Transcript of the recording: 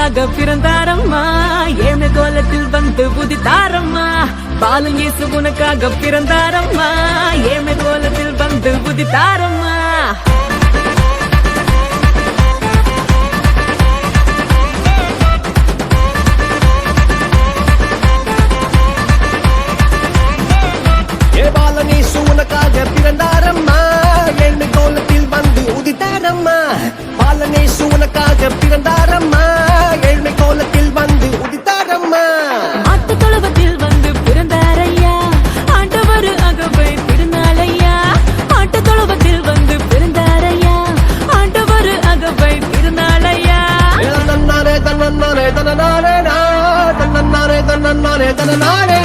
உனக்காக பிறந்தாரம்மா ஏழு கோலத்தில் வந்து உதித்தாரம்மா பாலன் இயேசு உனக்காக பிறந்தாரம்மா ஏழு கோலத்தில் வந்து உதித்தாரம்மா பாலனேசு உனக்காக பிறந்தாரம்மா எண்ணு கோலத்தில் வந்து உதித்தாரம்மா பாலனேசு உனக்காக பிறந்தாரம்மா எண்ணு கோலத்தில் வந்து உதித்தாரம்மா ஆட்டு தொழுவத்தில் வந்து பிறந்தாரையா ஆண்டவர் அகவை திருநாளையா ஆட்டு தொழுவத்தில் வந்து பிறந்தாரையா ஆண்டவர் அகவை திருநாளையா தன்னன்னாரே தன்னன்னாரே தன்னனாரே தன்னன்னாரே தன்னன்னாரே தன்னனாரே